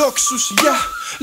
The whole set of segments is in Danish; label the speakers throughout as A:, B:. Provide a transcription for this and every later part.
A: Luksus, ja,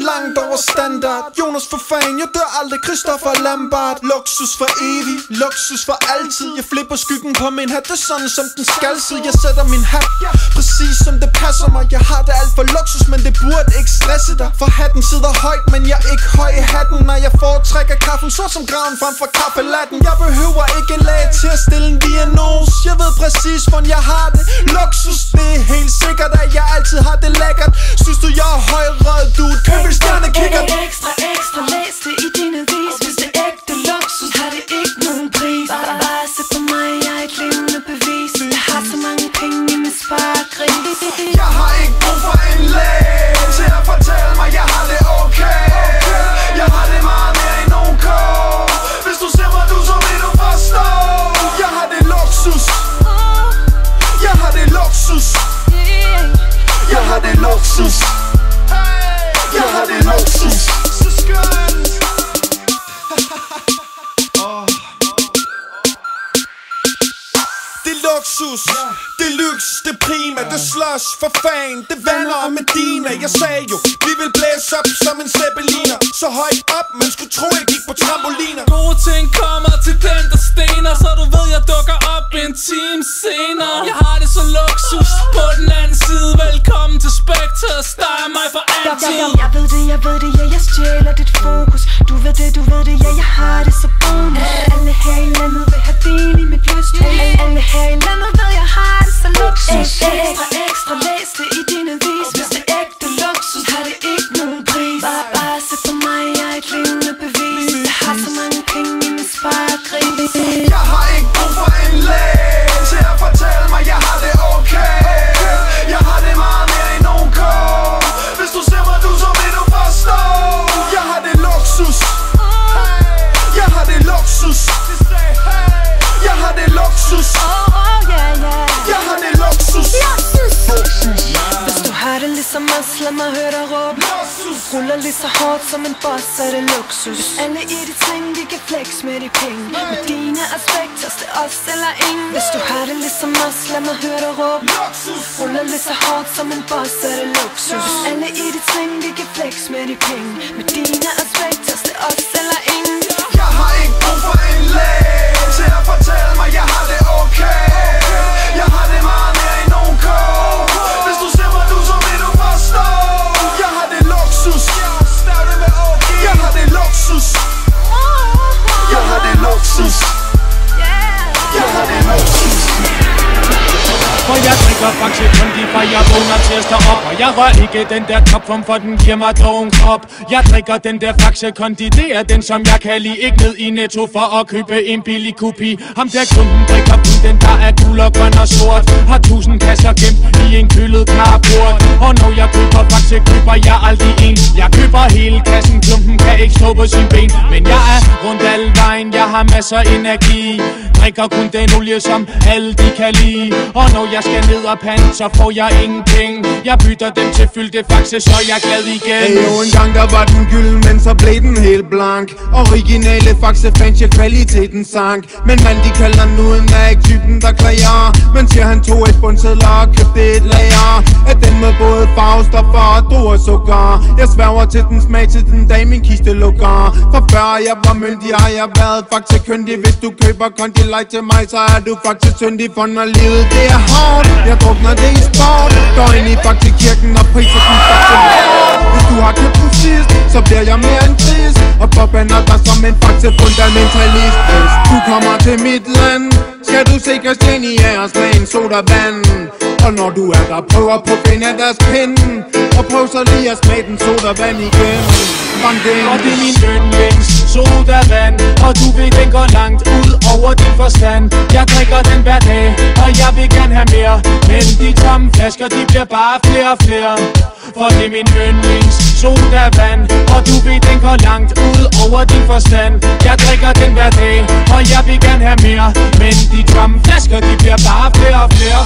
A: langt over standard. Jonas for fan, jeg dør aldrig. Christoffer Lambert. Luksus for evig, luksus for altid. Jeg flipper skyggen på min hat, det er sådan som den skal sidde. Jeg sætter min hat, præcis som det passer mig. Jeg har det alt for luksus, men det burde ikke stresse dig. For hatten sidder højt, men jeg er ikke høj i hatten. Når jeg foretrækker kaffen, så som graven frem for kaffelatten. Jeg behøver ikke en læge til at stille en diagnose. Jeg ved præcis, hvordan jeg har det. Luksus, det er helt sikkert, at jeg altid har det lækkert. Synes du, jeg er højrød, du er købel stjernekikker.
B: Ekstra, ekstra, læs det i din avis. Hvis det er ægte luksus, har det ikke nogen pris. Bare se på mig, jeg er et levende bevis. Jeg har så mange penge i min sparegris.
A: Jeg har ikke brug for en læge til at fortælle mig, jeg har det okay. Jeg har det meget mere end OK. Hvis du ser mig, så vil du forstå. Jeg har det luksus. Jeg har det luksus. Jeg har det luksus. Jeg har det luksus. Så skønt. Det er luksus, det er lyks, det er prima, det slås for fan, det vander og Medina. Jeg sagde jo, vi vil blæse op som en zeppeliner. Så højt op, man skulle tro jeg gik på trampoliner.
C: Gode ting kommer til den der stener, så du ved jeg dukker op en time senere. Jeg har det så luksus, på den anden side. Velkommen til Spectre, steg mig for altid.
B: Jeg ved det, ja, jeg stjæler dit fokus. Du ved det, ja, jeg har det så bonus. Alle her i landet vil have del i mit lyst. Alle her i landet ved jeg har det så luksus. Ekstra, ekstra, læs det i din avis. Hvis det er ægte luksus, har det ikke nogen pris. Bare se på mig, jeg er et levende bevis. Jeg har så mange penge i min sparegris.
A: Jeg har ikke brug for en læge til at fortælle mig, jeg har det okay. Jeg har det meget mere end OK. Hvis du ser mig, så vil du forstå. Jeg har det luksus. Jeg har det luksus. Jeg har det luksus. Jeg har det luksus.
B: Hvis du har det ligesom os, lad mig høre dig råbe. Ruller lige så hårdt som en boss, så er det luksus. Hvis alle i de ting, de kan flex med de penge. Med dine aspekter, det er os eller ingen. Hvis du har det ligesom os, lad mig høre dig råbe. Ruller lige så hårdt som en boss, så er det luksus. Hvis alle i de ting, de kan flex med de penge. Med dine aspekter, det er os eller ingen.
A: Jeg har ikke brug for en læge til at fortælle mig, jeg har det okay. Jeg har det meget mere end OK. Hvis du ser mig, så vil du forstå. Jeg har det luksus. Jeg har det luksus. Jeg har det luksus. Jeg har det luksus.
D: For jeg drikker Faxe Kondi, for jeg vågner til at stå op. Og jeg rører ikke den der topform, for den giver mig doven krop. Jeg drikker den der Faxe Kondi, det er den som jeg kan lide. Ikke ned i Netto for at købe en billig kopi. Ham der kunden drikker kun den der er gul og grøn og sort. Har 1000 kasser gemt i en kølet carport. Og når jeg køber Faxe, køber jeg aldrig en. Jeg køber hele kassen, klumpen kan ikke stå på sin ben. Men jeg er rundt alle vejen, jeg har masser energi. Drikker kun den olie som alle de kan lide. Og når jeg skal ned og pande, så får jeg ingen penge. Jeg bytter dem til fyldte Faxe, så jeg er glad igen.
E: Jo, en gang der var den gylden, men så blev den helt blank. Originale Faxe fans, ja, kvaliteten sank. Men man, de kalder nu en ikke typen der klager. Men siger han tog et bundsedler og købte et lager af den med både farvestoffer og dår sukker. Jeg sværger til den smag til den dag min kiste lukker. For før jeg var myndig har jeg været Faxe køndig. Hvis du køber Kondi Light til mig, så er du Faxe syndig. For når livet det er hårdt, jeg drukner det i sport. Går ind i Faxe kirken og priser den Faxe. Hvis du har købt den sidst, så bliver jeg mere end trist. Og forbander dig som en Faxe fundamentalist. Hvis du kommer til mit land, skal du sikre geniæres med en sodavand. Og når du er der, prøver på ben af deres pind. Og prøv så lige at smage den sodavand igen.
D: Og det er min yndlings sodavand. Og du ved den går langt ud over din forstand. Jeg drikker den hver dag, og jeg vil gerne have mere. Men de tomme flasker, de bliver bare flere og flere. For det er min yndlings sodavand. Og du ved den går langt ud over din forstand. Jeg drikker den hver dag, og jeg vil gerne have mere. Men de tomme flasker, de bliver bare flere og flere.